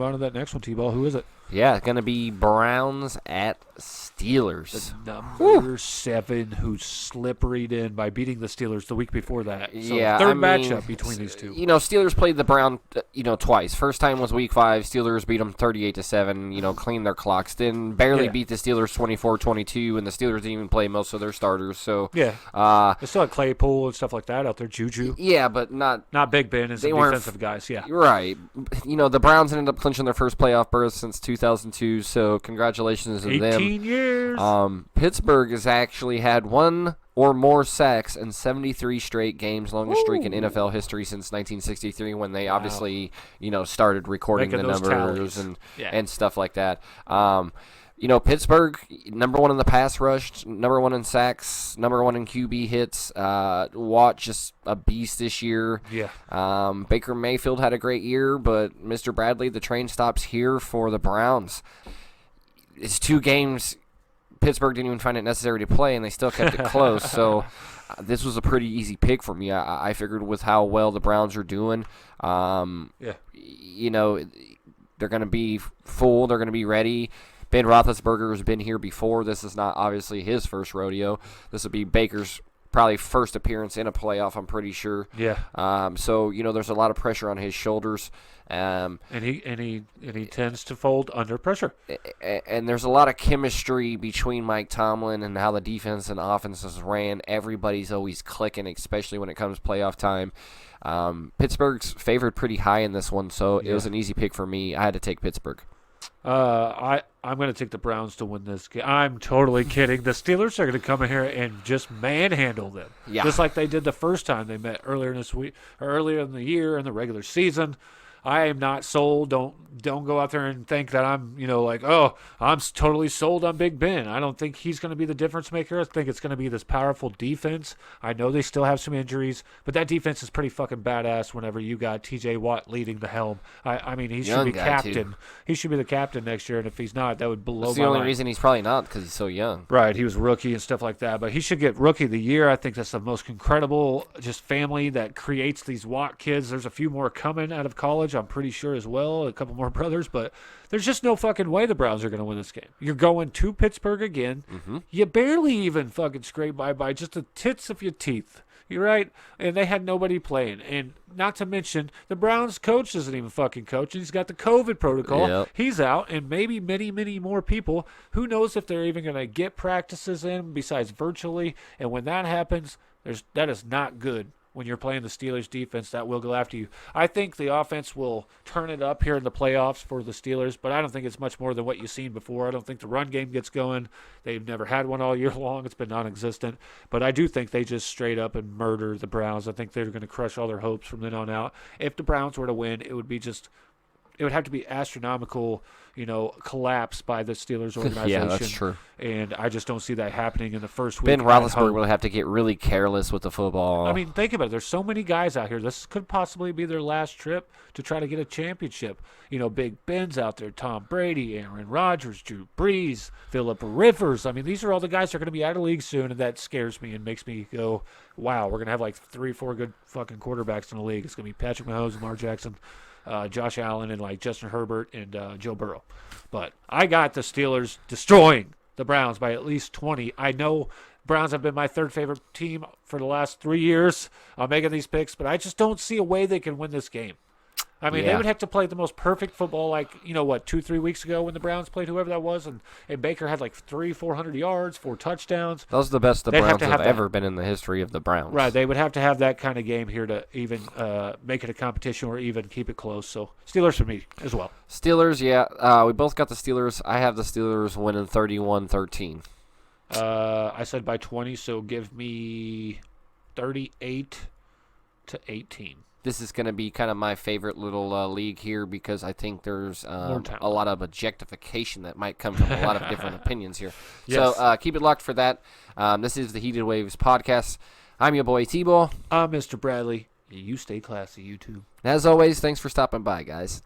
on to that next one, T-Ball. Who is it? Yeah, going to be Browns at Steelers. The number 7 who slipperied in by beating the Steelers the week before that. So third matchup between these two. Steelers played the Browns, twice. First time was week 5. Steelers beat them 38-7, cleaned their clocks. Then barely beat the Steelers 24-22, and the Steelers didn't even play most of their starters. So they still had Claypool and stuff like that out there, Juju. Yeah, but not Big Ben and some defensive guys, Right. The Browns ended up clinching their first playoff berth since 2002, so congratulations to them. 18 years. Pittsburgh has actually had 1 or more sacks in 73 straight games, longest streak in NFL history since 1963 when they obviously, started recording Making the those numbers tallies. and stuff like that. Pittsburgh, number 1 in the pass rush, number 1 in sacks, number 1 in QB hits. Watt, just a beast this year. Yeah. Baker Mayfield had a great year, but Mr. Bradley, the train stops here for the Browns. It's 2 games Pittsburgh didn't even find it necessary to play, and they still kept it close. So this was a pretty easy pick for me. I figured with how well the Browns are doing, they're going to be full. They're going to be ready. Ben Roethlisberger has been here before. This is not obviously his first rodeo. This will be Baker's probably first appearance in a playoff, I'm pretty sure. Yeah. So there's a lot of pressure on his shoulders. And he tends to fold under pressure. And there's a lot of chemistry between Mike Tomlin and how the defense and offenses ran. Everybody's always clicking, especially when it comes playoff time. Pittsburgh's favored pretty high in this one, so it was an easy pick for me. I had to take Pittsburgh. I'm going to take the Browns to win this game. I'm totally kidding. The Steelers are going to come in here and just manhandle them, just like they did the first time they met earlier in the year in the regular season. I am not sold. Don't go out there and think that I'm, I'm totally sold on Big Ben. I don't think he's going to be the difference maker. I think it's going to be this powerful defense. I know they still have some injuries, but that defense is pretty fucking badass whenever you got T.J. Watt leading the helm. I mean, he should be captain. Too. He should be the captain next year, and if he's not, that would blow my mind. That's the only reason he's probably not, because he's so young. Right, he was rookie and stuff like that, but he should get Rookie of the Year. I think that's the most incredible just family that creates these Watt kids. There's a few more coming out of college, I'm pretty sure as well, a couple more brothers, but there's just no fucking way the Browns are going to win this game. You're going to Pittsburgh again. Mm-hmm. You barely even fucking scrape by just the tits of your teeth. You're right, and they had nobody playing, and not to mention the Browns coach doesn't even fucking coach, and he's got the COVID protocol. Yep. He's out, and maybe many, many more people. Who knows if they're even going to get practices in besides virtually, and when that happens, that is not good. When you're playing the Steelers defense, that will go after you. I think the offense will turn it up here in the playoffs for the Steelers, but I don't think it's much more than what you've seen before. I don't think the run game gets going. They've never had one all year long. It's been non-existent. But I do think they just straight up and murder the Browns. I think they're going to crush all their hopes from then on out. If the Browns were to win, it would have to be astronomical, collapse by the Steelers organization. Yeah, that's true. And I just don't see that happening in the first week. Ben Roethlisberger will have to get really careless with the football. I mean, think about it. There's so many guys out here. This could possibly be their last trip to try to get a championship. Big Ben's out there, Tom Brady, Aaron Rodgers, Drew Brees, Phillip Rivers. I mean, these are all the guys that are going to be out of league soon, and that scares me and makes me go, wow, we're going to have like 3-4 good fucking quarterbacks in the league. It's going to be Patrick Mahomes, Lamar Jackson, Josh Allen, and like Justin Herbert and Joe Burrow. But I got the Steelers destroying the Browns by at least 20. I know Browns have been my third favorite team for the last 3 years. I'm making these picks, but I just don't see a way they can win this game. I mean, they would have to play the most perfect football like, 2-3 weeks ago when the Browns played whoever that was, and Baker had like 400 yards, 4 touchdowns. Those are the best the Browns have ever been in the history of the Browns. Right, they would have to have that kind of game here to even make it a competition or even keep it close. So Steelers for me as well. Steelers, yeah. We both got the Steelers. I have the Steelers winning 31-13. I said by 20, so give me 38-18. This is going to be kind of my favorite little league here because I think there's a lot of objectification that might come from a lot of different opinions here. Yes. So keep it locked for that. This is the Heated Waves podcast. I'm your boy T-Ball. I'm Mr. Bradley. You stay classy, you too. As always, thanks for stopping by, guys.